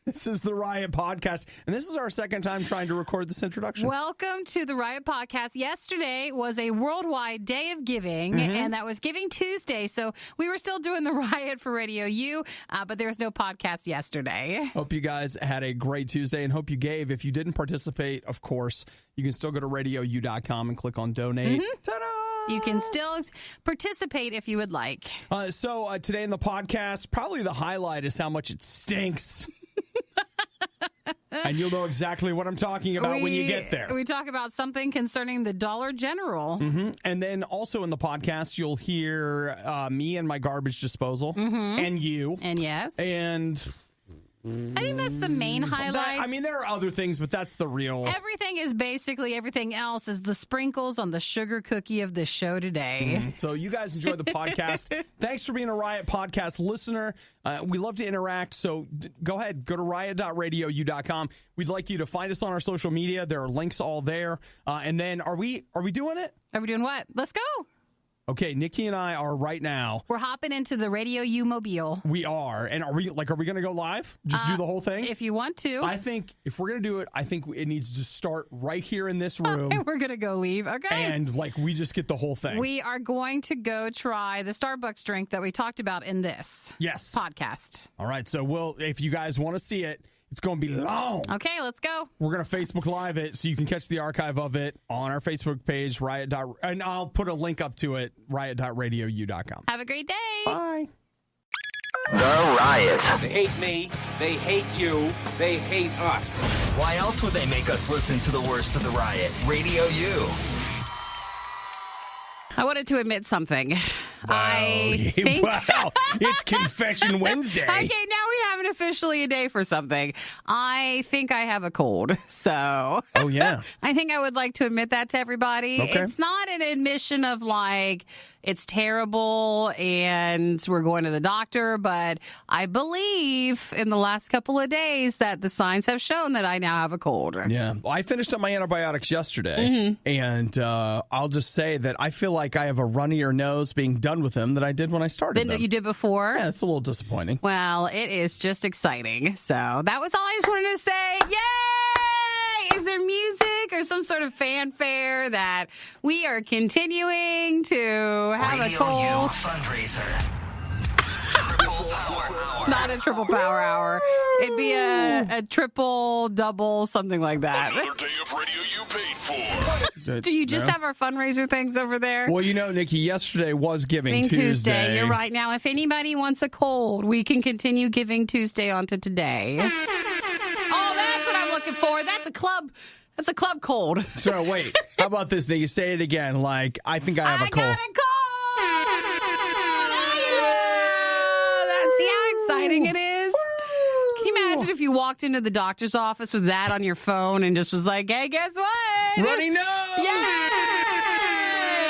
This is the Riot Podcast, and this is our second time trying to record this introduction. Welcome to the Riot Podcast. Yesterday was a worldwide day of giving, and that was Giving Tuesday, so we were still doing the Riot for RadioU, but there was no podcast yesterday. Hope you guys had a great Tuesday, and hope you gave. If you didn't participate, of course, you can still go to RadioU.com and click on Donate. Ta-da! You can still participate if you would like. So today in the podcast, probably the highlight is how much it stinks. And you'll know exactly what I'm talking about when you get there. We talk about something concerning the Dollar General. And then also in the podcast, you'll hear me and my garbage disposal, and you. And yes. And I think that's the main highlight. There are other things, but that's the real. Everything is basically everything else is the sprinkles on the sugar cookie of the show today. So you guys enjoy the podcast. Thanks for being a Riot Podcast listener. We love to interact, so go ahead. Go to riot.radiou.com. We'd like you to find us on our social media. There are links all there. And then are we doing it? Are we doing what? Let's go. Okay, Nikki and I are right now. We're hopping into the RadioU mobile. We are. And are we going to go live? Just do the whole thing? If you want to. I think if we're going to do it, I think it needs to start right here in this room. And we're going to go leave, okay? And we just get the whole thing. We are going to go try the Starbucks drink that we talked about in this podcast. All right, so if you guys want to see it, it's going to be long. Okay, let's go. We're going to Facebook Live it so you can catch the archive of it on our Facebook page, Riot. And I'll put a link up to it, riot.radiou.com. Have a great day. Bye. The Riot. They hate me. They hate you. They hate us. Why else would they make us listen to the worst of the Riot? Radio U. I wanted to admit something. Wow. I think... Wow. It's Confession Wednesday. Okay, now we have officially a day for something. I think I have a cold, so... Oh, yeah. I think I would like to admit that to everybody. Okay. It's not an admission of it's terrible and we're going to the doctor, but I believe in the last couple of days that the signs have shown that I now have a cold. Yeah. Well, I finished up my antibiotics yesterday, and I'll just say that I feel like I have a runnier nose being done with them than I did when I started Than them. you did before? Yeah, it's a little disappointing. Well, it is just exciting. So that was all I just wanted to say. Yay! Is there music or some sort of fanfare that we are continuing to have Radio a cold? U fundraiser. Triple Power Hour. It's not a triple power hour. It'd be a triple, double, something like that. Another day of Radio U paid for. Do you just have our fundraiser things over there? Well, Nikki, yesterday was Giving Tuesday. You're right. Now, if anybody wants a cold, we can continue Giving Tuesday on to today. Oh, that's what I'm looking for. That's a club cold. So, wait. How about this, Nikki? Say it again. I think I have a cold. I got a cold! See how exciting it is? Can you imagine if you walked into the doctor's office with that on your phone and just was like, hey, guess what? Runny nose! Yeah!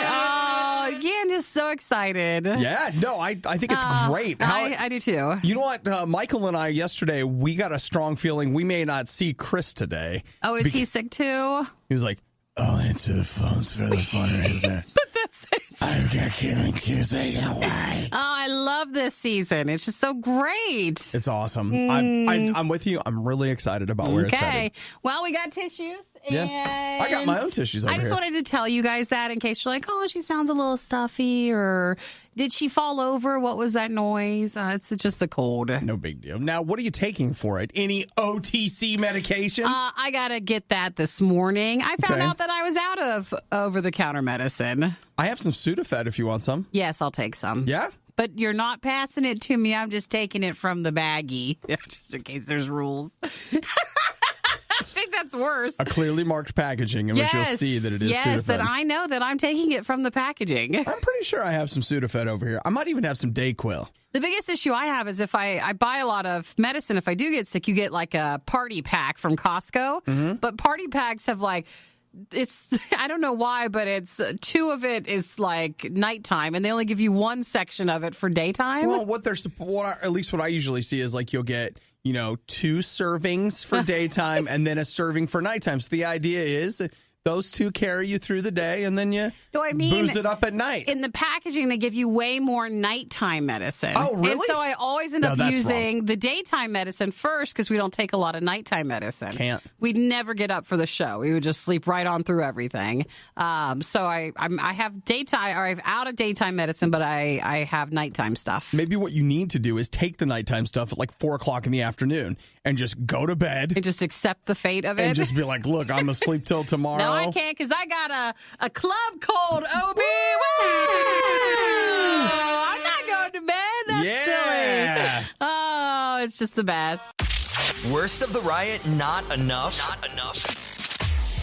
Oh, again, just so excited. Yeah, no, I think it's great. I do too. You know what? Michael and I yesterday, we got a strong feeling we may not see Chris today. Oh, is he sick too? He was like, I'll answer the phones for the fundraiser. But that's it. I've got Giving Tuesday, don't worry. Oh, I love this season. It's just so great. It's awesome. I'm with you. I'm really excited about where it's headed. Well, we got tissues. Yeah. And I got my own tissues over I just here. wanted to tell you guys that in case you're like, oh, she sounds a little stuffy, or did she fall over? What was that noise? It's just a cold. No big deal. Now, what are you taking for it? Any OTC medication? I got to get that this morning. I found out that I was out of over-the-counter medicine. I have some Sudafed if you want some. Yes, I'll take some. Yeah? But you're not passing it to me. I'm just taking it from the baggie, just in case there's rules. I think that's worse. A clearly marked packaging in which you'll see that it is Sudafed. Yes, that I know that I'm taking it from the packaging. I'm pretty sure I have some Sudafed over here. I might even have some Dayquil. The biggest issue I have is if I buy a lot of medicine, if I do get sick, you get like a party pack from Costco. But party packs have it's, I don't know why, but it's two of it is like nighttime, and they only give you one section of it for daytime. Well, at least what I usually see is you'll get, 2 servings for daytime and then a serving for nighttime. So the idea is those two carry you through the day, and then you booze it up at night. In the packaging, they give you way more nighttime medicine. Oh, really? And so I always end up using the daytime medicine first because we don't take a lot of nighttime medicine. Can't. We'd never get up for the show. We would just sleep right on through everything. So I have daytime, or I'm out of daytime medicine, but I have nighttime stuff. Maybe what you need to do is take the nighttime stuff at like 4 o'clock in the afternoon and just go to bed. And just accept the fate of it. And just be like, look, I'm asleep till tomorrow. No, I can't because I got a club cold, OB. I'm not going to bed. That's silly. Oh, it's just the best. Worst of the Riot, not enough? Not enough?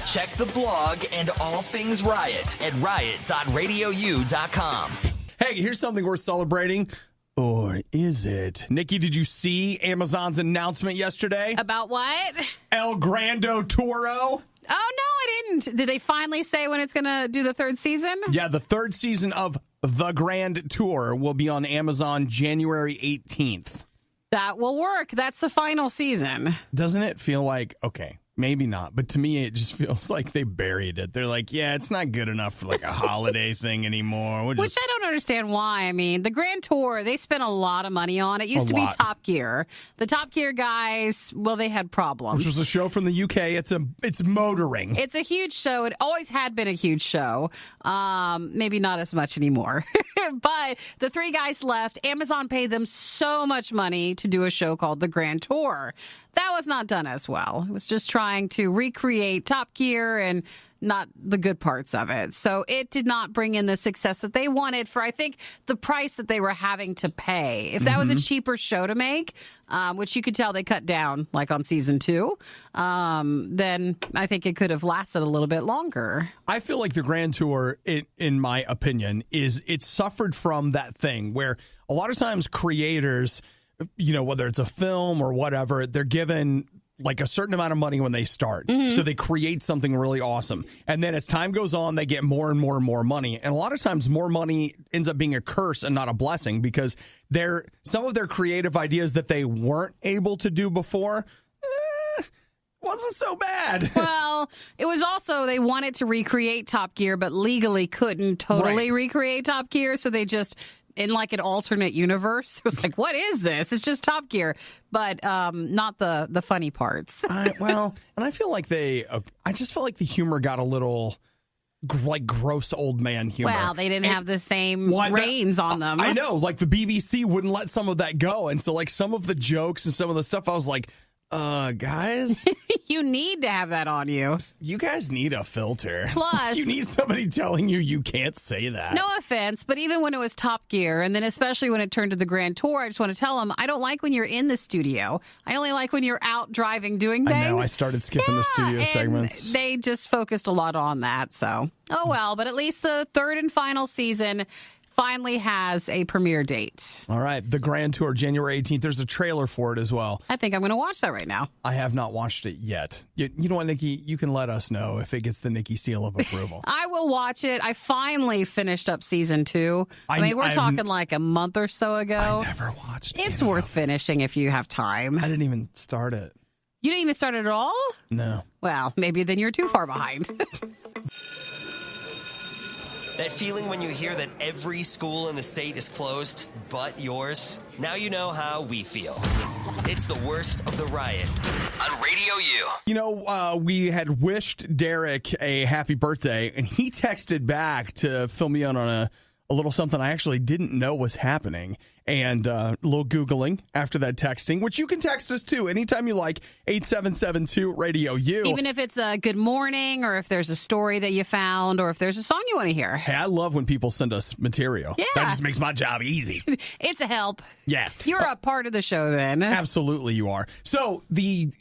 Check the blog and all things Riot at riot.radiou.com. Hey, here's something worth celebrating. Or is it? Nikki, did you see Amazon's announcement yesterday? About what? El Grande Toro. Oh, no, I didn't. Did they finally say when it's going to do the third season? Yeah, the third season of The Grand Tour will be on Amazon January 18th. That will work. That's the final season. Doesn't it feel like, okay, maybe not, but to me it just feels like they buried it. They're like, yeah, it's not good enough for like a holiday thing anymore. Which I don't understand why. I mean, the Grand Tour, they spent a lot of money on it. It used to be Top Gear. The Top Gear guys, well, they had problems. Which was a show from the UK. It's motoring. It's a huge show. It always had been a huge show. Maybe not as much anymore. But the three guys left. Amazon paid them so much money to do a show called The Grand Tour. That was not done as well. It was just trying to recreate Top Gear and not the good parts of it. So it did not bring in the success that they wanted for, I think, the price that they were having to pay. If that was a cheaper show to make, which you could tell they cut down like on season 2, then I think it could have lasted a little bit longer. I feel like the Grand Tour, in my opinion, it suffered from that thing where a lot of times creators, you know, whether it's a film or whatever, they're given like a certain amount of money when they start. So they create something really awesome. And then as time goes on, they get more and more and more money. And a lot of times more money ends up being a curse and not a blessing because some of their creative ideas that they weren't able to do before wasn't so bad. Well, it was also they wanted to recreate Top Gear, but legally couldn't totally recreate Top Gear. So they just, in like an alternate universe, it was like, what is this? It's just Top Gear, but not the funny parts. And I feel like I just felt like the humor got a little like gross old man humor. Well, they didn't have the same reins on them. I know, like the BBC wouldn't let some of that go. And so like some of the jokes and some of the stuff, I was like, guys, you need to have that on you. You guys need a filter. Plus, you need somebody telling you can't say that. No offense, but even when it was Top Gear, and then especially when it turned to the Grand Tour, I just want to tell them, I don't like when you're in the studio. I only like when you're out driving doing things. I know, I started skipping the studio segments. They just focused a lot on that, so, oh well. But at least the third and final season finally has a premiere date. All right, the Grand Tour, January 18th. There's a trailer for it as well. I think I'm going to watch that right now. I have not watched it yet. You know what, Nikki? You can let us know if it gets the Nikki seal of approval. I will watch it. I finally finished up season 2. I mean, we're talking like a month or so ago. I never watched it. It's worth finishing if you have time. I didn't even start it. You didn't even start it at all? No. Well, maybe then you're too far behind. That feeling when you hear that every school in the state is closed, but yours? Now you know how we feel. It's the worst of the Riot on Radio U. You know, we had wished Derek a happy birthday, and he texted back to fill me in on a little something I actually didn't know was happening. And a little Googling after that texting, which you can text us too anytime you like, 8772-RADIO-U. Even if it's a good morning or if there's a story that you found or if there's a song you want to hear. Hey, I love when people send us material. Yeah. That just makes my job easy. It's a help. Yeah. You're a part of the show then. Absolutely you are. So the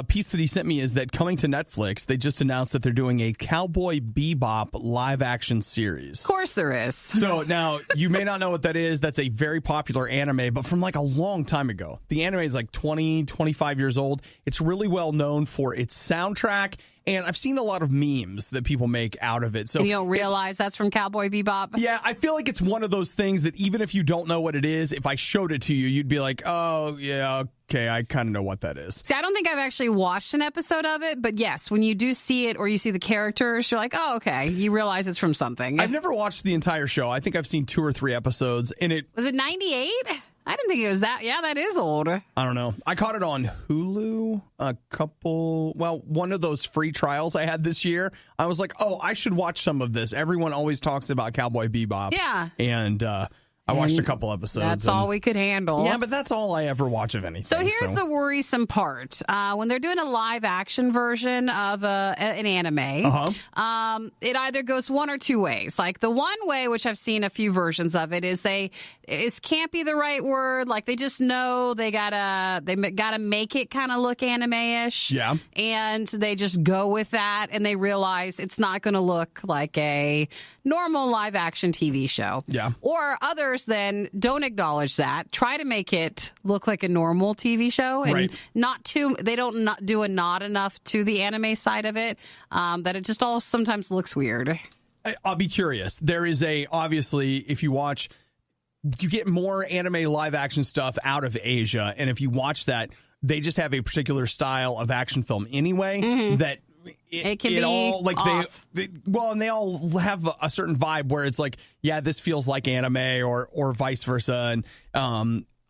piece that he sent me is that coming to Netflix, they just announced that they're doing a Cowboy Bebop live action series. Of course there is. So now you may not know what that is. That's a very popular anime, but from like a long time ago. The anime is like 20, 25 years old. It's really well known for its soundtrack And I've seen a lot of memes that people make out of it. So and you don't realize that's from Cowboy Bebop? Yeah, I feel like it's one of those things that even if you don't know what it is, if I showed it to you, you'd be like, oh, yeah, okay, I kind of know what that is. See, I don't think I've actually watched an episode of it, but yes, when you do see it or you see the characters, you're like, oh, okay, you realize it's from something. I've never watched the entire show. I think I've seen 2 or 3 episodes, and it... Was it 98? I didn't think it was that. Yeah, that is old. I don't know. I caught it on Hulu one of those free trials I had this year. I was like, oh, I should watch some of this. Everyone always talks about Cowboy Bebop. Yeah. And I watched a couple episodes. That's all we could handle. Yeah, but that's all I ever watch of anything. So here's the worrisome part. When they're doing a live-action version of an anime, it either goes one or two ways. Like the one way, which I've seen a few versions of it, is can't be the right word. Like they just know they gotta make it kind of look anime-ish. Yeah. And they just go with that, and they realize it's not going to look like a normal live-action TV show. Yeah. Or others then don't acknowledge that, try to make it look like a normal TV show, and they don't do not enough to the anime side of it, that it just all sometimes looks weird. I'll be curious. There is obviously, if you watch, you get more anime live action stuff out of Asia, and if you watch that, they just have a particular style of action film anyway that it can be all like off. and they all have a certain vibe where it's like, yeah, this feels like anime or vice versa. And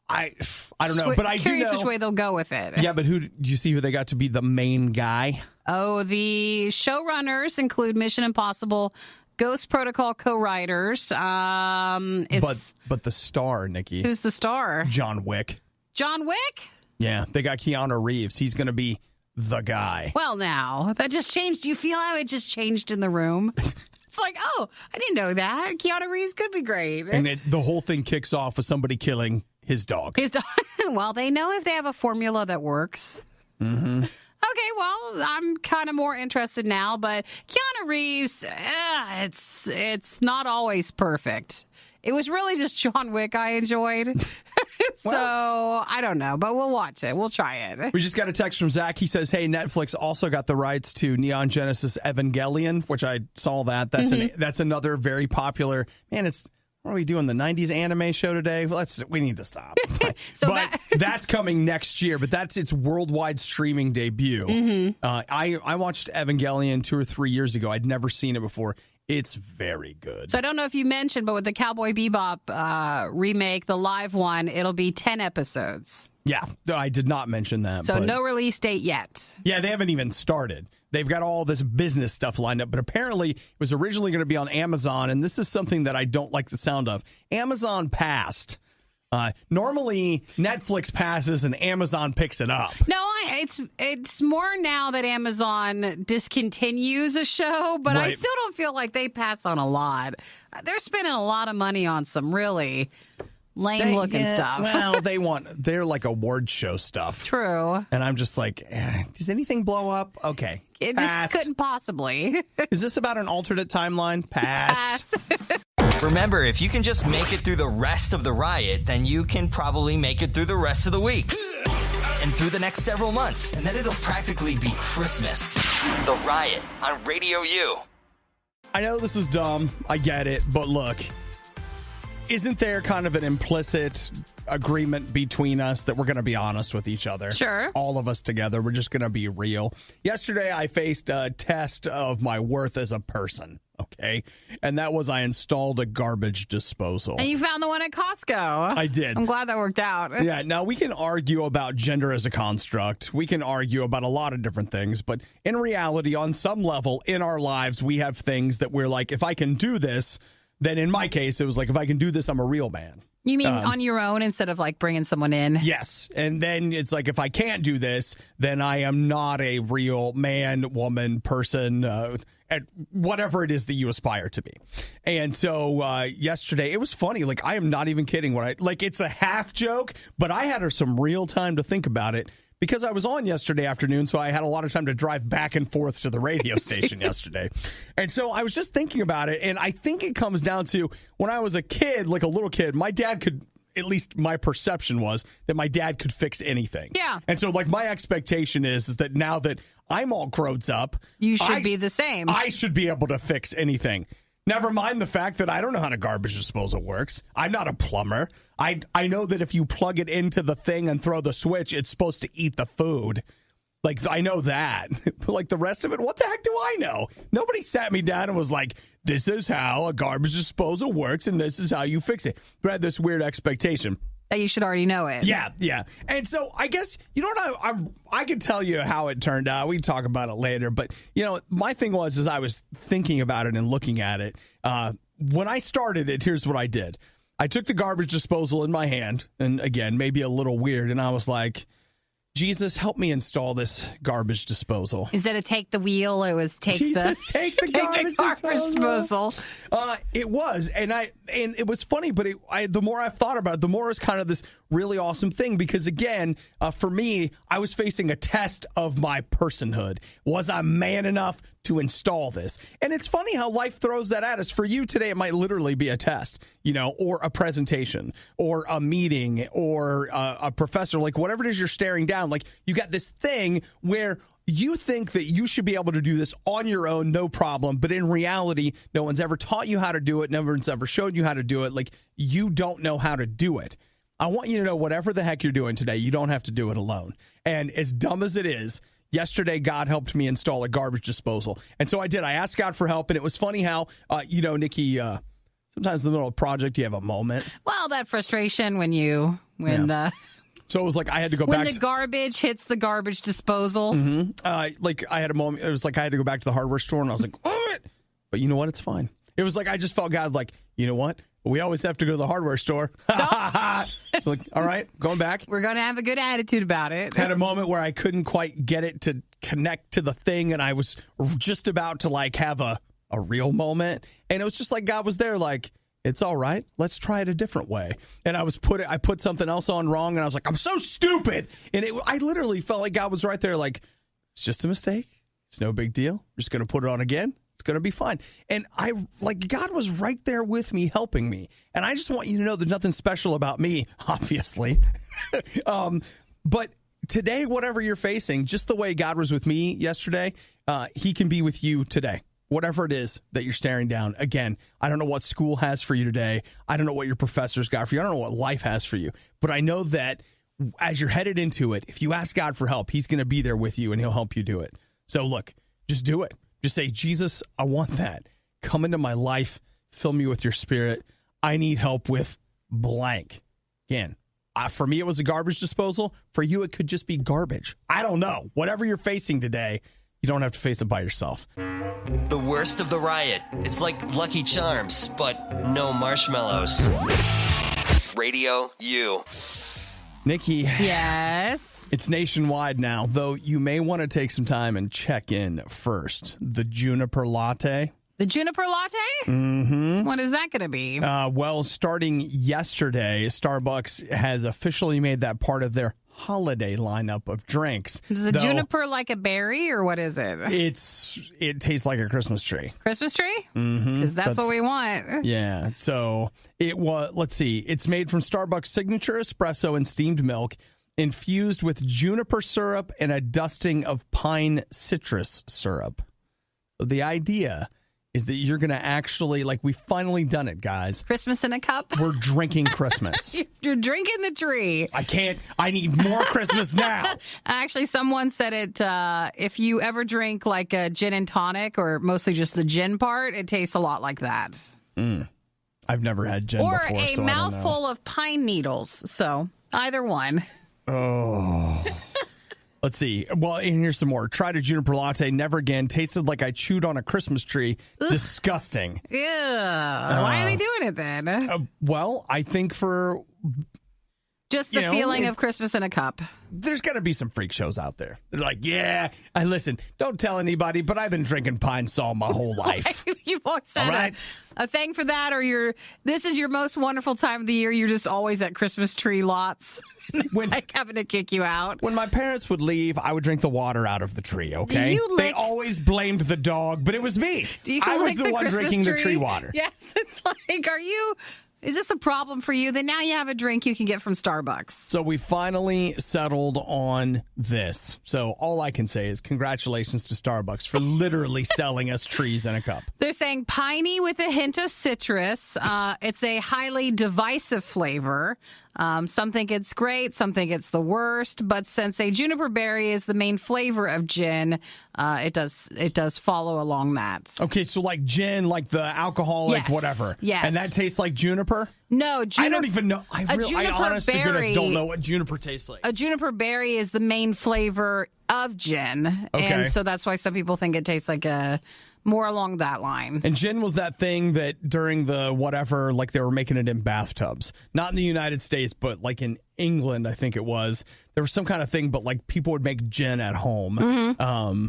I don't know, but I do know which way they'll go with it. Yeah, but do you see who they got to be the main guy? Oh, the showrunners include Mission Impossible, Ghost Protocol co-writers. But the star, Nikki. Who's the star? John Wick. John Wick? Yeah, they got Keanu Reeves. He's going to be the guy. Well, now, that just changed. Do you feel how it just changed in the room? It's like, oh, I didn't know that. Keanu Reeves could be great. And the whole thing kicks off with somebody killing his dog. Well, they know if they have a formula that works. Mm-hmm. Okay, well, I'm kind of more interested now, but Keanu Reeves, it's not always perfect. It was really just John Wick I enjoyed. So, I don't know, but we'll watch it. We'll try it. We just got a text from Zach. He says, hey, Netflix also got the rights to Neon Genesis Evangelion, which I saw that. That's another very popular, man, what are we doing, the 90s anime show today? We need to stop. That's coming next year, but that's its worldwide streaming debut. Mm-hmm. I watched Evangelion 2 or 3 years ago. I'd never seen it before. It's very good. So I don't know if you mentioned, but with the Cowboy Bebop remake, the live one, it'll be 10 episodes. Yeah, I did not mention that. So no release date yet. Yeah, they haven't even started. They've got all this business stuff lined up, but apparently it was originally going to be on Amazon, and this is something that I don't like the sound of. Amazon passed. Normally, Netflix passes and Amazon picks it up. No, it's more now that Amazon discontinues a show, but I still don't feel like they pass on a lot. They're spending a lot of money on some really lame-looking stuff. Well, they're like award show stuff. True. And I'm just like, does anything blow up? Okay. It pass. Just couldn't possibly. Is this about an alternate timeline? Pass. Remember, if you can just make it through the rest of the riot, then you can probably make it through the rest of the week. And through the next several months. And then it'll practically be Christmas. The Riot on Radio U. I know this is dumb. I get it. But look, isn't there kind of an implicit agreement between us that we're going to be honest with each other? Sure. All of us together. We're just going to be real. Yesterday, I faced a test of my worth as a person. Okay. And that was I installed a garbage disposal. And you found the one at Costco. I did. I'm glad that worked out. Yeah. Now, we can argue about gender as a construct. We can argue about a lot of different things. But in reality, on some level in our lives, we have things that we're like, if I can do this, then in my case, it was like, if I can do this, I'm a real man. You mean on your own instead of like bringing someone in? Yes. And then it's like, if I can't do this, then I am not a real man, woman, person, at whatever it is that you aspire to be. And so yesterday, it was funny. Like, I am not even kidding. It's a half joke, but I had some real time to think about it because I was on yesterday afternoon, so I had a lot of time to drive back and forth to the radio station yesterday. And so I was just thinking about it, and I think it comes down to when I was a kid, like a little kid, my dad could at least my perception was that my dad could fix anything. Yeah. And so, like, my expectation is that now that I'm all grown up, you should be the same. I should be able to fix anything. Never mind the fact that I don't know how a garbage disposal works. I'm not a plumber. I know that if you plug it into the thing and throw the switch, it's supposed to eat the food. Like, I know that. But, like, the rest of it, what the heck do I know? Nobody sat me down and was like, this is how a garbage disposal works, and this is how you fix it. But I had this weird expectation. That you should already know it. Yeah. And so I guess, you know what, I can tell you how it turned out. We can talk about it later. But, you know, my thing was, as I was thinking about it and looking at it, when I started it, here's what I did. I took the garbage disposal in my hand, and again, maybe a little weird, and I was like, Jesus, help me install this garbage disposal. Instead of take the wheel, it was take the garbage disposal. It was, and it was funny, but the more I've thought about it, the more it's kind of this really awesome thing, because again, for me, I was facing a test of my personhood. Was I man enough to install this? And it's funny how life throws that at us. For you today, it might literally be a test, you know, or a presentation, or a meeting, or a professor, like whatever it is you're staring down. Like, you got this thing where you think that you should be able to do this on your own, no problem. But in reality, no one's ever taught you how to do it. No one's ever showed you how to do it. Like, you don't know how to do it. I want you to know, whatever the heck you're doing today, you don't have to do it alone. And as dumb as it is, yesterday, God helped me install a garbage disposal. And so I did. I asked God for help. And it was funny how, you know, Nikki, sometimes in the middle of a project, you have a moment. Well, that frustration when so it was like I had to go when back. The garbage hits the garbage disposal. Mm-hmm. Like I had a moment. It was like I had to go back to the hardware store, and I was like, oh, but you know what? It's fine. It was like I just felt God like, you know what? We always have to go to the hardware store. So like, all right, going back. We're going to have a good attitude about it. Had a moment where I couldn't quite get it to connect to the thing, and I was just about to like have a real moment, and it was just like God was there, like, it's all right. Let's try it a different way. And I put something else on wrong, and I was like, I'm so stupid. And I literally felt like God was right there, like, it's just a mistake. It's no big deal. We're just going to put it on again. It's going to be fine. And God was right there with me, helping me. And I just want you to know there's nothing special about me, obviously. But today, whatever you're facing, just the way God was with me yesterday, he can be with you today. Whatever it is that you're staring down. Again, I don't know what school has for you today. I don't know what your professors got for you. I don't know what life has for you. But I know that as you're headed into it, if you ask God for help, he's going to be there with you, and he'll help you do it. So look, just do it. Just say, Jesus, I want that. Come into my life. Fill me with your spirit. I need help with blank. Again, for me, it was a garbage disposal. For you, it could just be garbage. I don't know. Whatever you're facing today, you don't have to face it by yourself. The worst of the riot. It's like Lucky Charms, but no marshmallows. Radio U. Nikki. Yes. It's nationwide now, though you may want to take some time and check in first. The Juniper Latte. The Juniper Latte? Mm-hmm. What is that going to be? Well, starting yesterday, Starbucks has officially made that part of their holiday lineup of drinks. Is the juniper like a berry, or what is it? It tastes like a Christmas tree. Christmas tree? Mm-hmm. Because that's what we want. Yeah. So let's see. It's made from Starbucks signature espresso and steamed milk, infused with juniper syrup and a dusting of pine citrus syrup. So the idea is that you're going to actually, like, we've finally done it, guys. Christmas in a cup? We're drinking Christmas. You're drinking the tree. I need more Christmas now. Actually, someone said it, if you ever drink like a gin and tonic, or mostly just the gin part, it tastes a lot like that. I've never had gin before, or a so mouthful of pine needles. So either one. Oh. Let's see. Well, and here's some more. Tried a Juniper Latte. Never again. Tasted like I chewed on a Christmas tree. Ugh. Disgusting. Yeah. Why are they doing it then? Well, I think for just the feeling of Christmas in a cup. There's got to be some freak shows out there. They're like, yeah, listen, don't tell anybody, but I've been drinking Pine Sol my whole life. You've always said a thing for that, or this is your most wonderful time of the year. You're just always at Christmas tree lots. When like having to kick you out. When my parents would leave, I would drink the water out of the tree, okay? They always blamed the dog, but it was me. I was the one drinking the tree water. Yes, it's like, Is this a problem for you? Then now you have a drink you can get from Starbucks. So we finally settled on this. So all I can say is congratulations to Starbucks for literally selling us trees in a cup. They're saying piney with a hint of citrus. It's a highly divisive flavor. Some think it's great, some think it's the worst. But since a juniper berry is the main flavor of gin, it does follow along that. Okay, so like gin, like the alcoholic, Yes, whatever. yes. And that tastes like juniper? No, I don't even know. I honest to goodness don't know what juniper tastes like. A juniper berry is the main flavor of gin. Okay. And so that's why some people think it tastes like more along that line. And gin was that thing that during the whatever, like they were making it in bathtubs. Not in the United States, but like in England, I think it was. There was some kind of thing, but like people would make gin at home. Mm-hmm.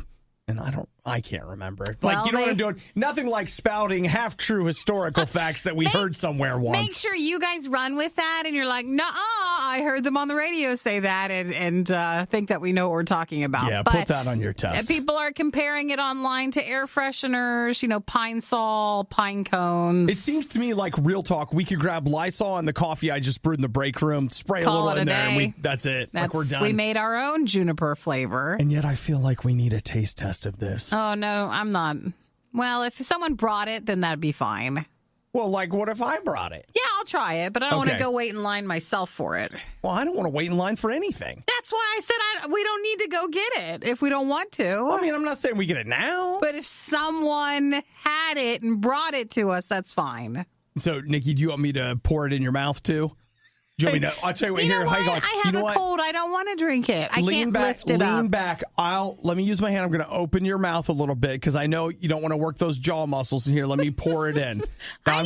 And I can't remember. Well, Like, you know what I'm doing? Nothing like spouting half-true historical facts that we heard somewhere once. Make sure you guys run with that and you're like, nuh-uh, I heard them on the radio say that and think that we know what we're talking about. Yeah, but put that on your test. People are comparing it online to air fresheners, Pine Sol, pine cones. It seems to me like real talk. We could grab Lysol and the coffee I just brewed in the break room, spray a little in there, and that's it. Like we're done. We made our own juniper flavor. And yet I feel like we need a taste test of this. Oh, no, I'm not. Well, if someone brought it, then that'd be fine. Well, like, what if I brought it? Yeah, I'll try it, but I don't want to Okay. go wait in line myself for it. Well, I don't want to wait in line for anything. That's why I said we don't need to go get it if we don't want to. I mean, I'm not saying we get it now. But if someone had it and brought it to us, that's fine. So, Nikki, do you want me to pour it in your mouth, too? Do you want me to? I'll tell you what. You know Here, what? hang on. I have a cold. I don't want to drink it. I Lean can't back, lift it up. lean back. Let me use my hand. I'm going to open your mouth a little bit because I know you don't want to work those jaw muscles in here. Let me pour it in. Now,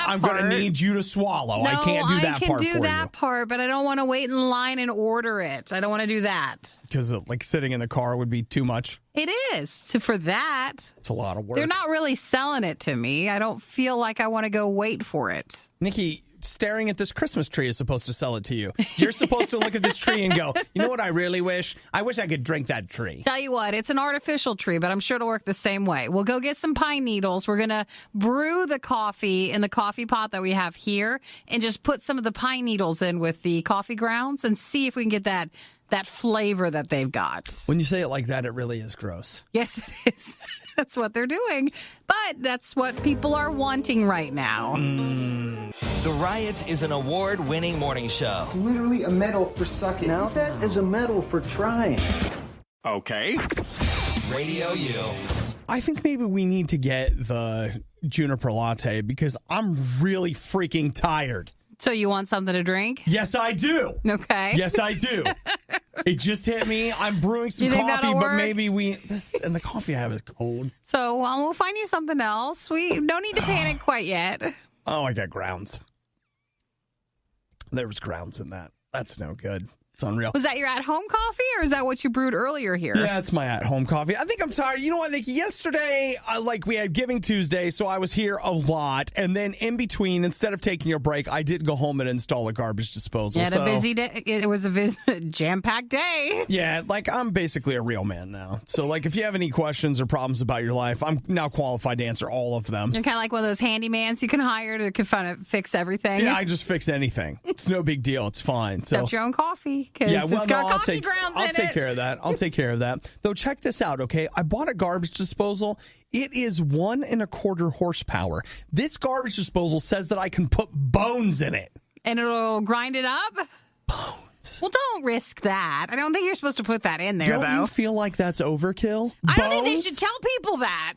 I'm going to need you to swallow. No, I can't do that part for you. I can do that part, but I don't want to wait in line and order it. I don't want to do that. Because like sitting in the car would be too much. It is for that. It's a lot of work. They're not really selling it to me. I don't feel like I want to go wait for it. Nikki, staring at this Christmas tree is supposed to sell it to you. You're supposed to look at this tree and go, you know what I really wish? I wish I could drink that tree. Tell you what, it's an artificial tree, but I'm sure it'll work the same way. We'll go get some pine needles. We're going to brew the coffee in the coffee pot that we have here and just put some of the pine needles in with the coffee grounds and see if we can get that flavor that they've got. When you say it like that, it really is gross. Yes, it is. That's what they're doing. But that's what people are wanting right now. The Riot is an award-winning morning show. It's literally a medal for sucking. Now that is a medal for trying. Okay. Radio U. I think maybe we need to get the juniper latte because I'm really freaking tired. So you want something to drink? Yes, I do. Okay. Yes, I do. It just hit me. I'm brewing some You think coffee, that'll but work? maybe and the coffee I have is cold. So we'll find you something else. We don't need to panic quite yet. Oh, I got grounds. There was grounds in that. That's no good. It's unreal. Was that your at-home coffee, or is that what you brewed earlier here? Yeah, it's my at-home coffee. I think I'm tired. You know what, Nikki? Yesterday, we had Giving Tuesday, so I was here a lot. And then in between, instead of taking a break, I did go home and install a garbage disposal. You had a busy day. It was a jam-packed day. Yeah, I'm basically a real man now. So, if you have any questions or problems about your life, I'm now qualified to answer all of them. You're kind of like one of those handymans you can hire to kind of fix everything. Yeah, I just fix anything. It's no big deal. It's fine. So. Except your own coffee. Yeah, well, it's got no, coffee grounds I'll in take it. care of that. I'll take care of that. Though, check this out, okay? I bought a garbage disposal. It is 1 1/4 horsepower. This garbage disposal says that I can put bones in it. And it'll grind it up? Bones. Well, don't risk that. I don't think you're supposed to put that in there, Don't though. you feel like that's overkill? I don't think they Bones? should tell people that.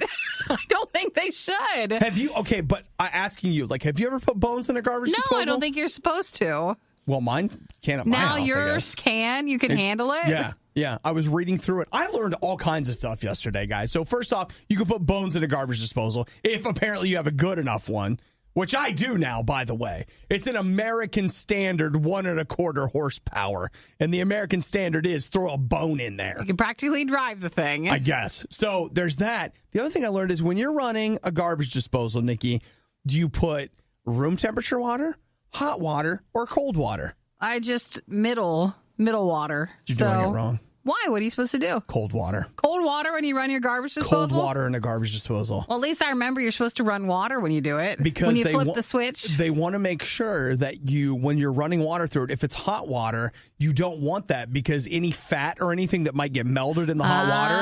I don't think they should. Have you? Okay, but I'm asking you, have you ever put bones in a garbage disposal? No, I don't think you're supposed to. Well, mine can't at my Now house, I yours guess. can. You can handle it. Yeah. I was reading through it. I learned all kinds of stuff yesterday, guys. So first off, you can put bones in a garbage disposal if apparently you have a good enough one, which I do now, by the way. It's an American standard 1 1/4 horsepower, and the American standard is throw a bone in there. You can practically drive the thing. I guess. So there's that. The other thing I learned is when you're running a garbage disposal, Nikki, do you put room temperature water, hot water, or cold water? I just middle water. You're doing it wrong. Why? What are you supposed to do? Cold water. Cold water when you run your garbage disposal? Cold water in a garbage disposal. Well, at least I remember you're supposed to run water when you do it. Because when you flip the switch. They want to make sure that when you're running water through it, if it's hot water, you don't want that because any fat or anything that might get melted in the hot water,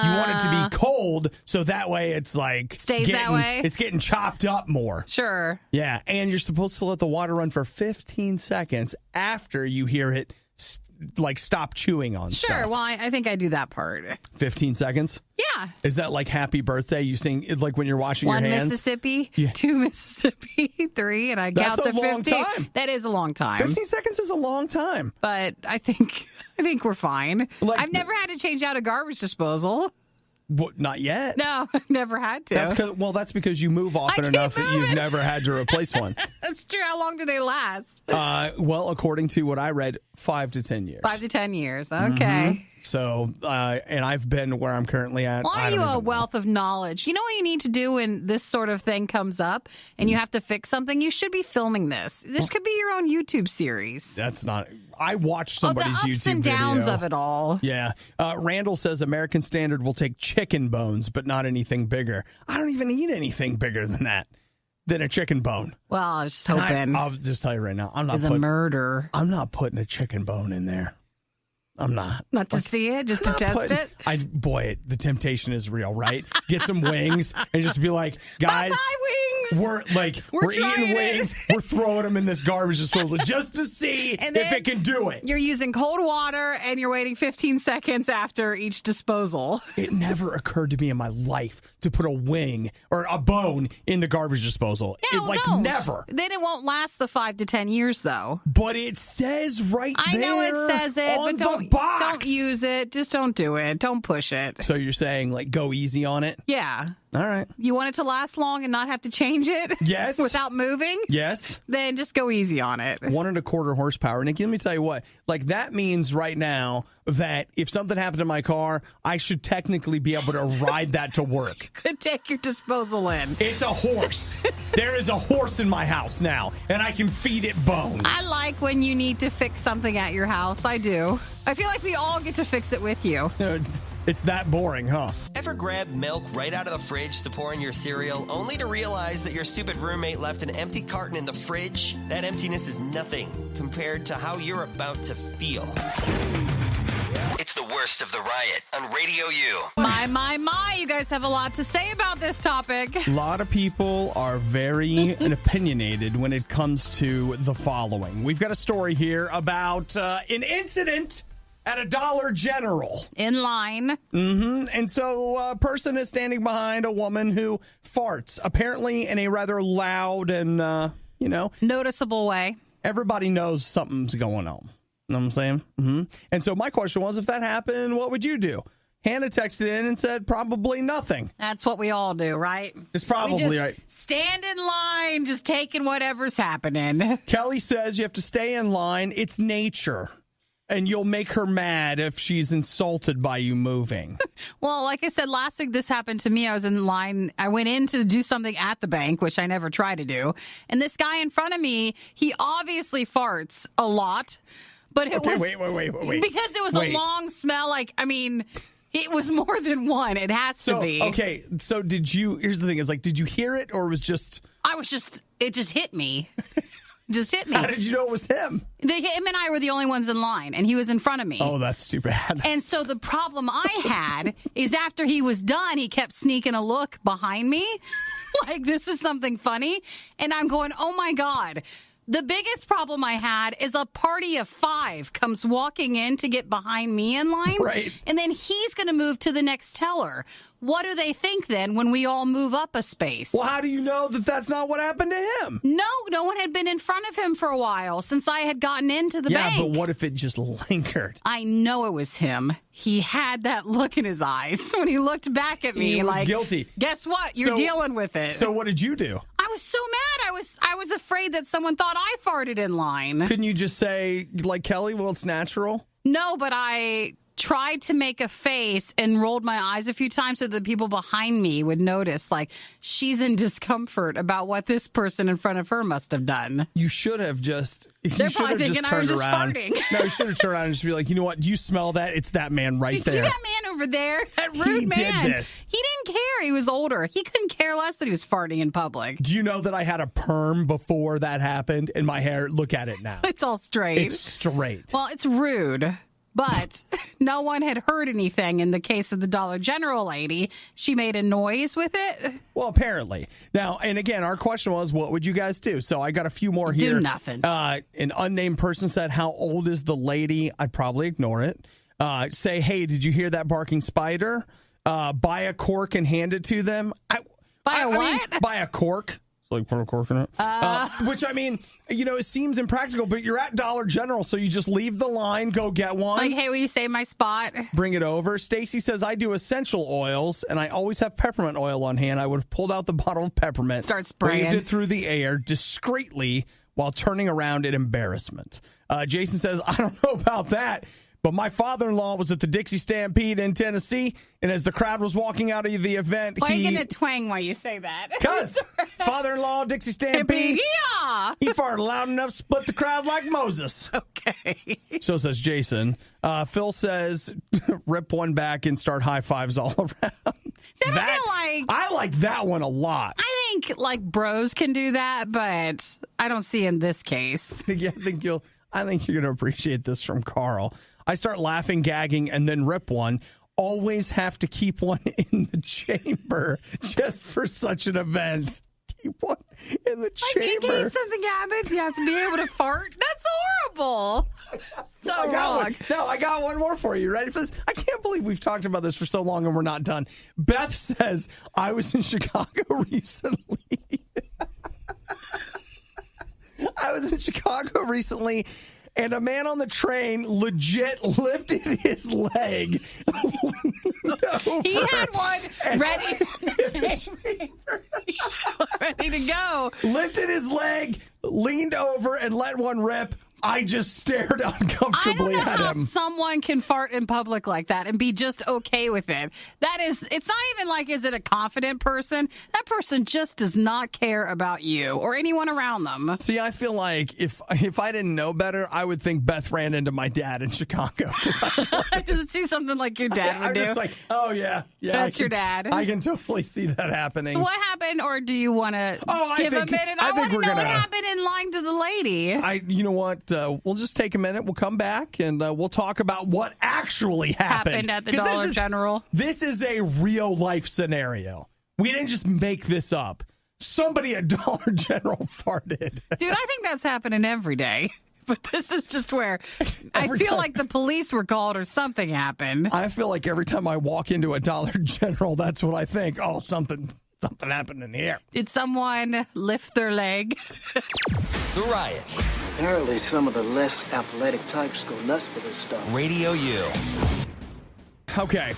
you want it to be cold so that way it's like... Stays that way? It's getting chopped up more. Sure. Yeah, and you're supposed to let the water run for 15 seconds after you hear it stop chewing on stuff. Sure, well, I think I do that part. 15 seconds? Yeah. Is that like happy birthday? You sing it like when you're washing your hands? 1 Mississippi, Yeah. 2 Mississippi, 3, and I count to 50. That's a long time. That is a long time. 15 seconds is a long time. But I think we're fine. I've never had to change out a garbage disposal. What, not yet. No, I've never had to. That's because you move often enough that you've never had to replace one. That's true. How long do they last? Well, according to what I read, 5 to 10 years. 5 to 10 years. Okay. Mm-hmm. So, and I've been where I'm currently at. Why are you a wealth of knowledge? You know what you need to do when this sort of thing comes up and you have to fix something? You should be filming this. This could be your own YouTube series. That's not... I watched somebody's YouTube video. The ups and downs of it all. Yeah. Randall says American Standard will take chicken bones, but not anything bigger. I don't even eat anything bigger than that. Than a chicken bone. Well, I was just hoping. I'll just tell you right now. I'm not a murder. I'm not putting a chicken bone in there. I'm not. Not to see it, just to test it? The temptation is real, right? Get some wings and just be like, guys, we're eating wings. We're throwing them in this garbage disposal just to see if it can do it. You're using cold water and you're waiting 15 seconds after each disposal. It never occurred to me in my life to put a wing or a bone in the garbage disposal. Don't. Never. Then it won't last the 5 to 10 years, though. But it says right there. I know it says it, on but the box. Don't use it. Just don't do it. Don't push it. So you're saying, go easy on it? Yeah. All right. You want it to last long and not have to change it? Yes. Without moving? Yes. Then just go easy on it. 1.25 horsepower. Nikki, let me tell you what. That means right now that if something happened to my car, I should technically be able to ride that to work. Could take your disposal in. It's a horse. There is a horse in my house now, and I can feed it bones. I like when you need to fix something at your house. I do. I feel like we all get to fix it with you. It's that boring, huh? Ever grab milk right out of the fridge to pour in your cereal, only to realize that your stupid roommate left an empty carton in the fridge? That emptiness is nothing compared to how you're about to feel. It's the worst of the riot on RadioU. My, you guys have a lot to say about this topic. A lot of people are very opinionated when it comes to the following. We've got a story here about an incident at a Dollar General. In line. Mm-hmm. And so a person is standing behind a woman who farts, apparently in a rather loud and, noticeable way. Everybody knows something's going on. You know what I'm saying? Mm-hmm. And so my question was, if that happened, what would you do? Hannah texted in and said, probably nothing. That's what we all do, right? It's probably right. Stand in line, just taking whatever's happening. Kelly says you have to stay in line. It's nature. And you'll make her mad if she's insulted by you moving. Well, like I said, last week this happened to me. I was in line. I went in to do something at the bank, which I never try to do. And this guy in front of me, he obviously farts a lot. But it was... Wait. Because it was a long smell. It was more than one. It has to be. Okay, so did you... Here's the thing. Did you hear it or was just... It just hit me. Just hit me. How did you know it was him? Him and I were the only ones in line, and he was in front of me. Oh, that's too bad. And so the problem I had is after he was done, he kept sneaking a look behind me, like this is something funny. And I'm going, oh my God. The biggest problem I had is a party of 5 comes walking in to get behind me in line. Right. And then he's going to move to the next teller. What do they think then when we all move up a space? Well, how do you know that that's not what happened to him? No one had been in front of him for a while since I had gotten into the bank. Yeah, but what if it just lingered? I know it was him. He had that look in his eyes when he looked back at me. He was guilty. Guess what? You're dealing with it. So what did you do? I was so mad. I was afraid that someone thought I farted in line. Couldn't you just say, like Kelly, well, it's natural? No, but I tried to make a face and rolled my eyes a few times so the people behind me would notice, like, she's in discomfort about what this person in front of her must have done. You should have just. They're probably thinking I was just farting. No, you should have turned around and just be like, you know what? Do you smell that? It's that man right there. See that man over there? That rude man. He did this. He didn't care. He was older. He couldn't care less that he was farting in public. Do you know that I had a perm before that happened? And my hair, look at it now. It's all straight. It's straight. Well, it's rude. But no one had heard anything in the case of the Dollar General lady. She made a noise with it. Well, apparently. Now, and again, our question was, what would you guys do? So I got a few more here. Do nothing. An unnamed person said, how old is the lady? I'd probably ignore it. Say, hey, did you hear that barking spider? Buy a cork and hand it to them. Buy what? Buy a cork. Like put a cork in it. Which, I mean, you know, it seems impractical, but you're at Dollar General, so you just leave the line, go get one. Like, hey, will you save my spot? Bring it over. Stacy says, I do essential oils, and I always have peppermint oil on hand. I would have pulled out the bottle of peppermint. Start spraying. Waved it through the air discreetly while turning around in embarrassment. Jason says, I don't know about that, but my father-in-law was at the Dixie Stampede in Tennessee, and as the crowd was walking out of the event, Why are you going to twang while you say that? Because father-in-law, Dixie Stampede, yeah. he farted loud enough to split the crowd like Moses. Okay. So says Jason. Phil says, rip one back and start high fives all around. I like that one a lot. I think, like, bros can do that, but I don't see in this case. Yeah, I think you're going to appreciate this from Carl. I start laughing, gagging, and then rip one. Always have to keep one in the chamber just for such an event. Keep one in the chamber. In case something happens, you have to be able to fart. That's horrible. So wrong. No, I got one more for you. Ready for this? I can't believe we've talked about this for so long and we're not done. Beth says, I was in Chicago recently. And a man on the train legit lifted his leg. He had one ready to go. Lifted his leg, leaned over, and let one rip. I just stared uncomfortably at him. I don't know how someone can fart in public like that and be just okay with it. It's not even like, is it a confident person? That person just does not care about you or anyone around them. See, I feel like if I didn't know better, I would think Beth ran into my dad in Chicago. Does it see something like your dad would do? I'm just like, oh, yeah. That's your dad. I can totally see that happening. What happened, or do you want to give a minute? I want to know what happened in line to the lady. You know what? We'll just take a minute. We'll come back and we'll talk about what actually happened at the Dollar General. This is a real life scenario. We didn't just make this up. Somebody at Dollar General farted. Dude, I think that's happening every day. But this is just where I feel like the police were called or something happened. I feel like every time I walk into a Dollar General, that's what I think. Oh, something happened in here. Did someone lift their leg? The Riot. Apparently, some of the less athletic types go nuts for this stuff. RadioU. Okay,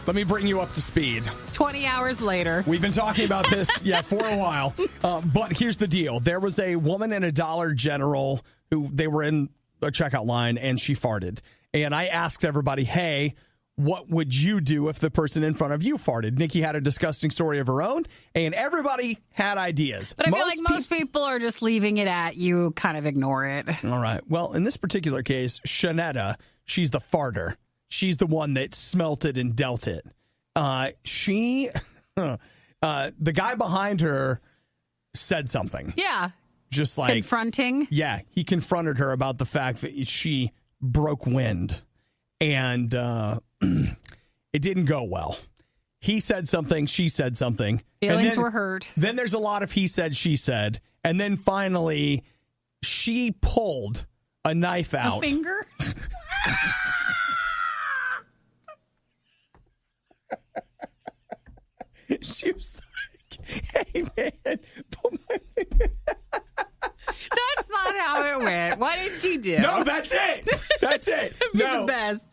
let me bring you up to speed. 20 hours later. We've been talking about this, for a while. But here's the deal. There was a woman in a Dollar General who they were in a checkout line, and she farted. And I asked everybody, hey, what would you do if the person in front of you farted? Nikki had a disgusting story of her own, and everybody had ideas. But I feel like most people are just leaving it at you, kind of ignore it. All right. Well, in this particular case, Shanetta, she's the farter. She's the one that smelt it and dealt it. The guy behind her said something. Yeah. Just like confronting. Yeah. He confronted her about the fact that she broke wind. And it didn't go well. He said something. She said something. Feelings were hurt. Then there's a lot of he said, she said. And then finally, she pulled a knife out. A finger? She was like, hey, man, pull my finger. That's not how it went. What did she do? No, that's it. That's it. No, the best.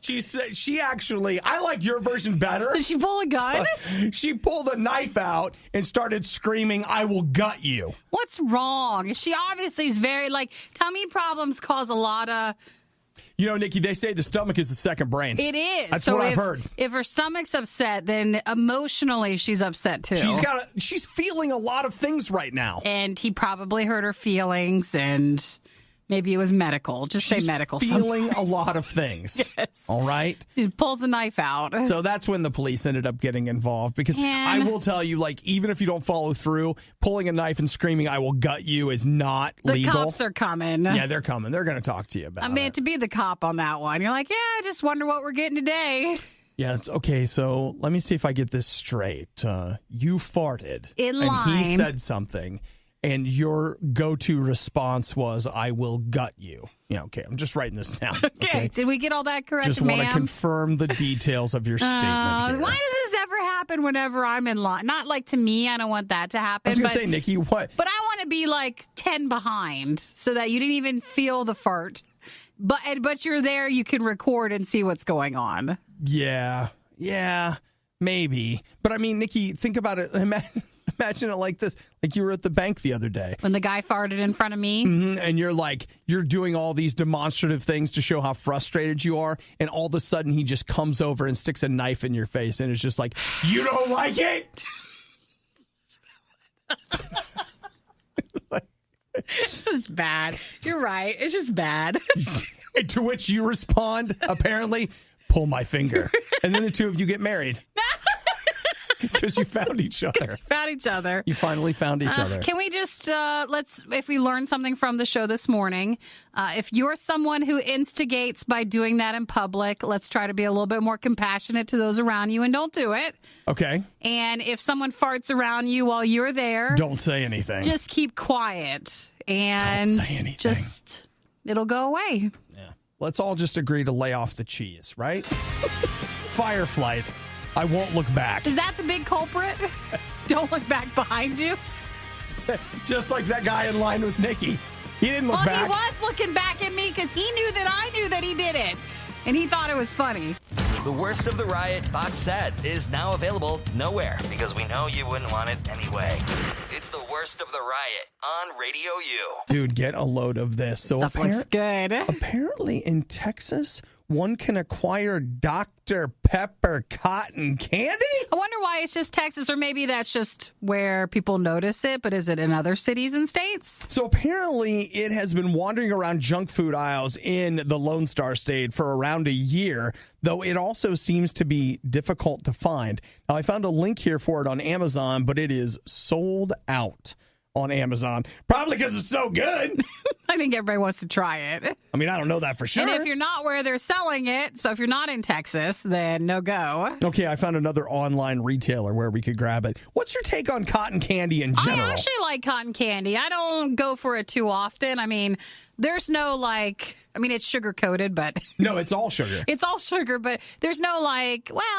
She actually, I like your version better. Did she pull a gun? She pulled a knife out and started screaming, I will gut you. What's wrong? She obviously is very, tummy problems cause a lot of You know, Nikki, they say the stomach is the second brain. It is. That's so what I've heard. If her stomach's upset, then emotionally she's upset too. She's feeling a lot of things right now. And he probably hurt her feelings, and maybe it was medical. Just say medical. Feeling sometimes. a lot of things. Yes. All right. He pulls a knife out. So that's when the police ended up getting involved, because And- I will tell you, like, even if you don't follow through, pulling a knife and screaming, "I will gut you," is not The legal. cops are coming. Yeah, they're coming. They're going to talk to you about I mean, it. to be the cop on that one, you're like, yeah, I just wonder what we're getting today. Yeah, okay, so let me see if I get this straight. You farted. In And he line. said something, and your go-to response was, "I will gut you." Yeah, okay, I'm just writing this down. Okay. Did we get all that correct, Just want to ma'am? confirm the details of your statement here. Why does this ever happen whenever I'm in line? Not like to me. I don't want that to happen. I was going but, to say, Nikki, what? but I want to be like 10 behind so that you didn't even feel the fart. But you're there. You can record and see what's going on. Yeah, maybe. But I mean, Nikki, think about it. Imagine it like this. Like you were at the bank the other day. When the guy farted in front of me. And you're doing all these demonstrative things to show how frustrated you are. And all of a sudden he just comes over and sticks a knife in your face. And it's just like, "You don't like it?" It's just bad. You're right. It's just bad. And to which you respond, apparently, "Pull my finger." And then the two of you get married. Because you found each other. Found each other. You finally found each other. Can we just, if we learned something from the show this morning, if you're someone who instigates by doing that in public, let's try to be a little bit more compassionate to those around you and don't do it. Okay. And if someone farts around you while you're there, Don't say anything. just keep quiet and Don't say anything. it'll go away. Yeah. Let's all just agree to lay off the cheese, right? Fireflies. I won't look back. Is that the big culprit? Don't look back behind you. Just like that guy in line with Nikki. He didn't look back. He was looking back at me because he knew that I knew that he did it. And he thought it was funny. The Worst of the Riot box set is now available nowhere because we know you wouldn't want it anyway. It's the Worst of the Riot on Radio U. Dude, get a load of this. So Stuff looks good. apparently in Texas, one can acquire Dr. Pepper cotton candy? I wonder why it's just Texas, or maybe that's just where people notice it, but is it in other cities and states? So apparently it has been wandering around junk food aisles in the Lone Star State for around a year, though it also seems to be difficult to find. Now, I found a link here for it on Amazon, but it is sold out on Amazon. Probably because it's so good. I think everybody wants to try it. I mean, I don't know that for sure. And if you're not where they're selling it, so if you're not in Texas, then no go. Okay, I found another online retailer where we could grab it. What's your take on cotton candy in general? I actually like cotton candy. I don't go for it too often. I mean, there's no it's sugar coated, but No, it's all sugar. it's all sugar, but there's no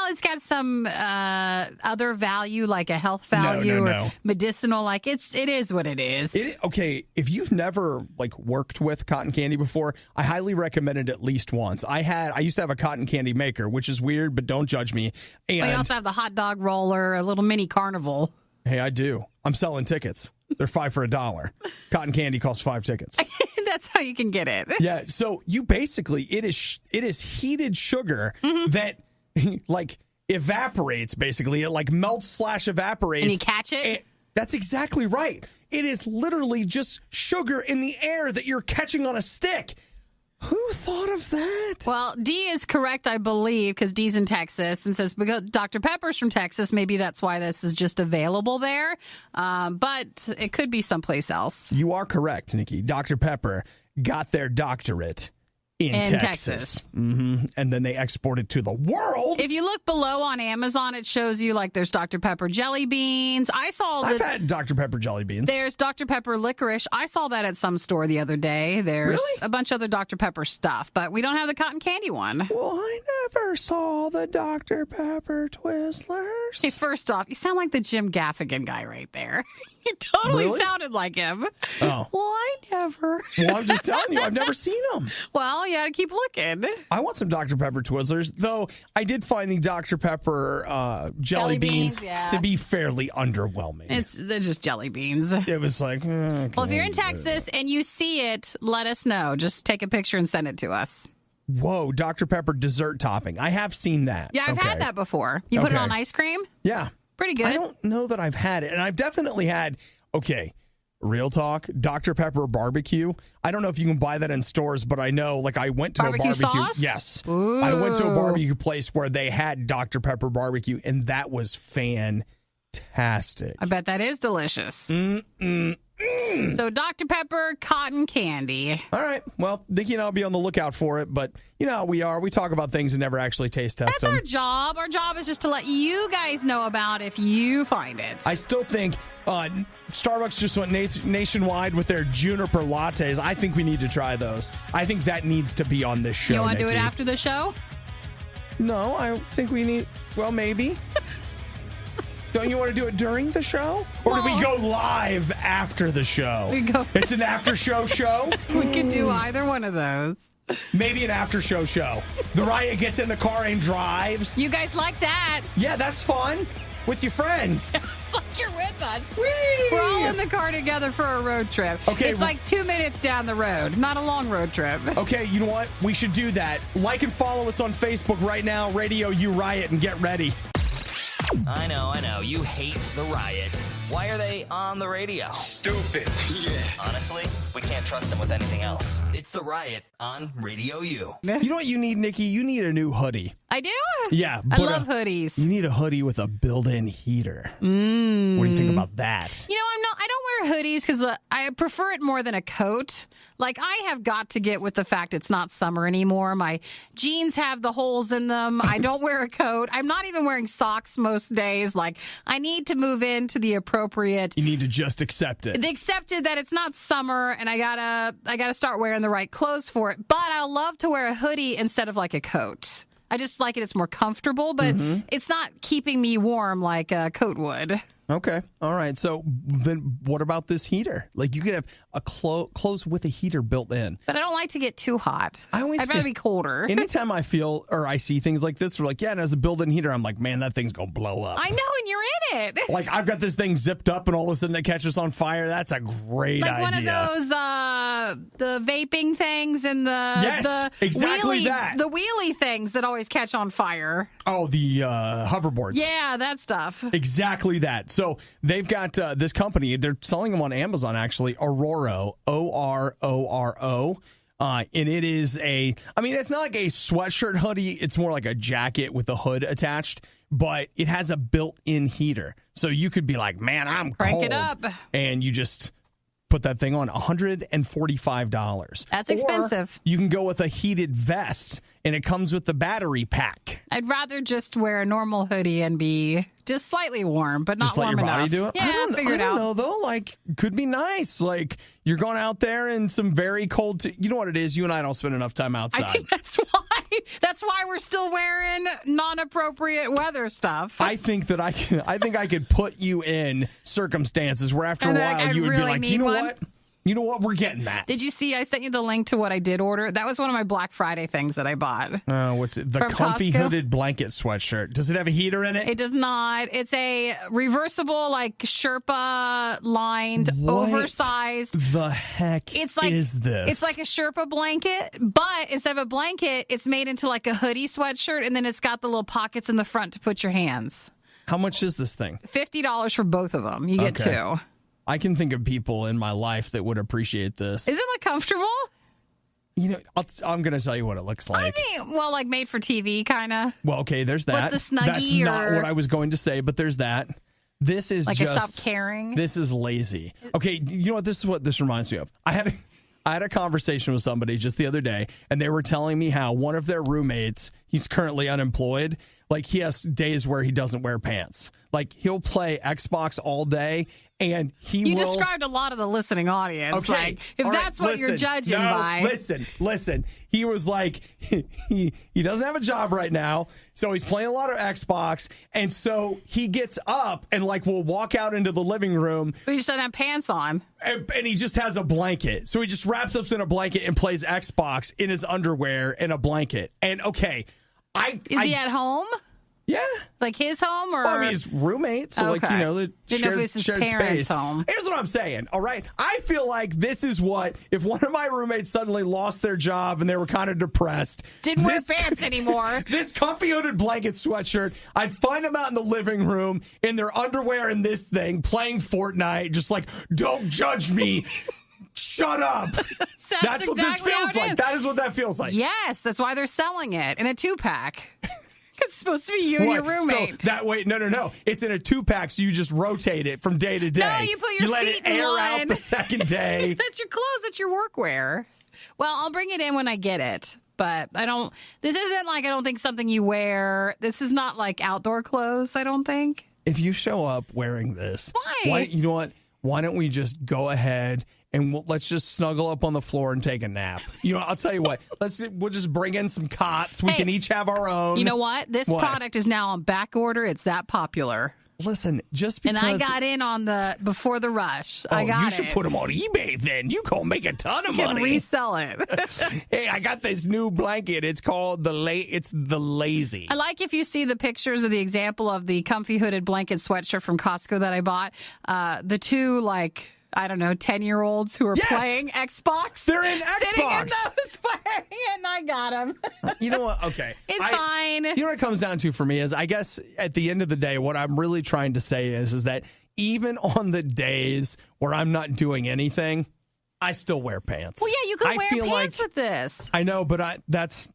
it's got some other value, like a health value No. or medicinal. It is what it is. Okay, if you've never worked with cotton candy before, I highly recommend it at least once. I used to have a cotton candy maker, which is weird, but don't judge me. And We also have the hot dog roller, a little mini carnival. hey, I do. I'm selling tickets. They're $5 for $1. Cotton candy costs 5 tickets. That's how you can get it. Yeah, so you basically it is heated sugar that evaporates. Basically, it melts / evaporates, And you catch it? That's exactly right. It is literally just sugar in the air that you're catching on a stick. Who thought of that? Well, D is correct, I believe, because D's in Texas and says because Dr. Pepper's from Texas. Maybe that's why this is just available there. But it could be someplace else. You are correct, Nikki. Dr. Pepper got their doctorate in Texas. And then they exported to the world. If you look below on Amazon, it shows you there's Dr. Pepper jelly beans. I've had Dr. Pepper jelly beans. There's Dr. Pepper licorice. I saw that at some store the other day. There's a bunch of other Dr. Pepper stuff, but we don't have the cotton candy one. Well, I never saw the Dr. Pepper Twizzlers. Hey, first off, you sound like the Jim Gaffigan guy right there. You totally Really? sounded like him. Oh. Well, I never. Well, I'm just telling you, I've never seen them. Well, you got to keep looking. I want some Dr. Pepper Twizzlers, though I did find the Dr. Pepper jelly beans yeah. to be fairly underwhelming. They're just jelly beans. It was like, Well, if you're in Texas and you see it, let us know. Just take a picture and send it to us. Whoa, Dr. Pepper dessert topping. I have seen that. Yeah, I've had that before. You put it on ice cream? Yeah. Pretty good. I don't know that I've had it. And I've definitely had, real talk, Dr. Pepper barbecue. I don't know if you can buy that in stores, but I know, I went to a barbecue. Sauce? Yes. Ooh. I went to a barbecue place where they had Dr. Pepper barbecue, and that was fantastic. I bet that is delicious. So Dr. Pepper, cotton candy. All right. Well, Nikki and I'll be on the lookout for it, but you know how we are. We talk about things and never actually taste test them. That's our job. Our job is just to let you guys know about if you find it. I still think Starbucks just went nationwide with their juniper lattes. I think we need to try those. I think that needs to be on this show. You want to do it Nikki. after the show? No, I think we need, maybe. Don't you want to do it during the show? Or do we go live after the show? It's an after show show? We could do either one of those. Maybe an after show. The Riot gets in the car and drives. You guys like that? Yeah, that's fun. With your friends. It's like you're with us. Whee! We're all in the car together for a road trip. Okay, it's like 2 minutes down the road, not a long road trip. Okay, you know what? We should do that. Like and follow us on Facebook right now, RadioU Riot, and get ready. I know. You hate the Riot. Why are they on the radio? Stupid. Yeah. Honestly, we can't trust them with anything else. It's the Riot on RadioU. You know what you need, Nikki? You need a new hoodie. I do? Yeah. I love hoodies. You need a hoodie with a built-in heater. What do you think about that? You know, I don't wear hoodies because I prefer it more than a coat. I have got to get with the fact it's not summer anymore. My jeans have the holes in them. I don't wear a coat. I'm not even wearing socks most days. I need to move into the appropriate. You need to just accept it. They accepted that it's not summer, and I gotta start wearing the right clothes for it. But I love to wear a hoodie instead of a coat. I just like it. It's more comfortable, but it's not keeping me warm like a coat would. Okay. All right. So then what about this heater? You could have a clothes with a heater built in. But I don't like to get too hot. I'd rather be colder. Anytime I feel or I see things like this, we're it has a built-in heater, I'm like, man, that thing's going to blow up. I know, and you're in it. I've got this thing zipped up, and all of a sudden it catches on fire. That's a great idea. One of those, the vaping things and the exactly the wheelie things that always catch on fire. Oh, the hoverboards. Yeah, that stuff. Exactly that. So they've got this company. They're selling them on Amazon, actually. Ororo, O-R-O-R-O. And it is it's not like a sweatshirt hoodie. It's more like a jacket with a hood attached. But it has a built-in heater. So you could be like, man, I'm Crank cold. It up. And you just put that thing on, $145. That's expensive. Or you can go with a heated vest, and it comes with the battery pack. I'd rather just wear a normal hoodie and be just slightly warm, but not just let warm your body enough. do it? Yeah, I don't know, though. Could be nice. You're going out there in some very cold... you know what it is? You and I don't spend enough time outside. I think that's why. That's why we're still wearing non-appropriate weather stuff. I think that I could put you in circumstances where after a while you would be like, you know what? You know what? We're getting that. Did you see I sent you the link to what I did order? That was one of my Black Friday things that I bought. What's it? The From comfy Costco? hooded blanket sweatshirt. Does it have a heater in it? It does not. It's a reversible, Sherpa lined, What oversized. The heck is this? It's like a Sherpa blanket, but instead of a blanket, it's made into a hoodie sweatshirt, and then it's got the little pockets in the front to put your hands. How much is this thing? $50 for both of them. You get two. I can think of people in my life that would appreciate this. Is it comfortable? You know, I'm going to tell you what it looks like. Made for TV, kind of. Well, okay, there's that. What's the Snuggie? That's not what I was going to say, but there's that. This is a just... stop caring? This is lazy. Okay, you know what? This is what this reminds me of. I had a conversation with somebody just the other day, and they were telling me how one of their roommates, he's currently unemployed, he has days where he doesn't wear pants. He'll play Xbox all day, and he You will... described a lot of the listening audience. Okay. If that's what you're judging by. Listen. He was he doesn't have a job right now, so he's playing a lot of Xbox, and so he gets up and will walk out into the living room. But he just doesn't have pants on. And he just has a blanket. So he just wraps up in a blanket and plays Xbox in his underwear and a blanket. And okay, Is he at home? Yeah. Like his home, or? Well, I mean, he's roommates, so Okay. the Didn't know if it was his shared parents' space. home. Here's what I'm saying, all right? I feel like this is what, if one of my roommates suddenly lost their job and they were kind of depressed. Didn't wear pants anymore. This comfy hooded blanket sweatshirt, I'd find them out in the living room in their underwear and this thing, playing Fortnite, just like, don't judge me. Shut up. That's what this exactly how feels it like. is. That is what that feels like. Yes, that's why they're selling it in a 2-pack. It's supposed to be you and your roommate. So that way, no. It's in a 2-pack, so you just rotate it from day to day. No, you put your let feet it in air one. out the second day. That's your clothes. That's your workwear. Well, I'll bring it in when I get it. But this isn't like, I don't think something you wear. This is not like outdoor clothes, I don't think. If you show up wearing this, Why? You know what? Why don't we just go ahead and let's just snuggle up on the floor and take a nap? I'll tell you what. We'll just bring in some cots. We can each have our own. You know what? This product is now on back order. It's that popular. Listen, just because. And I got in on before the rush. You should put them on eBay then. You gonna make a ton of money. Resell it. Hey, I got this new blanket. It's called the Lazy. I like if you see the pictures of the example of the comfy hooded blanket sweatshirt from Costco that I bought. The two, 10-year-olds who are playing Xbox. They're in Sitting in Xbox. those wearing it, and I got them. You know what? Okay. It's fine. You know what it comes down to for me is, I guess at the end of the day, what I'm really trying to say is that even on the days where I'm not doing anything, I still wear pants. Well, yeah, you can wear pants with this. I know, but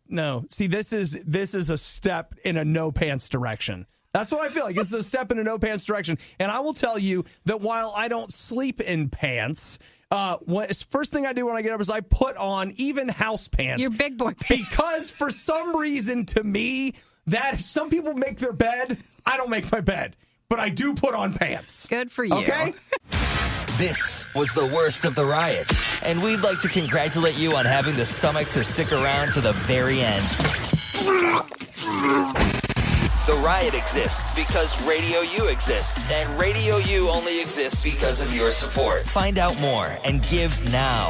no. See, this is a step in a no pants direction. That's what I feel like. It's a step in a no pants direction. And I will tell you that while I don't sleep in pants, first thing I do when I get up is I put on even house pants. Your big boy pants. Because for some reason, to me, that some people make their bed. I don't make my bed. But I do put on pants. Good for you. Okay? This was the worst of the riot, and we'd like to congratulate you on having the stomach to stick around to the very end. The riot exists because Radio U exists, and Radio U only exists because of your support. Find out more and give now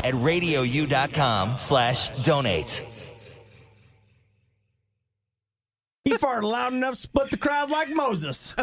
at RadioU.com/donate. He farted loud enough to split the crowd like Moses.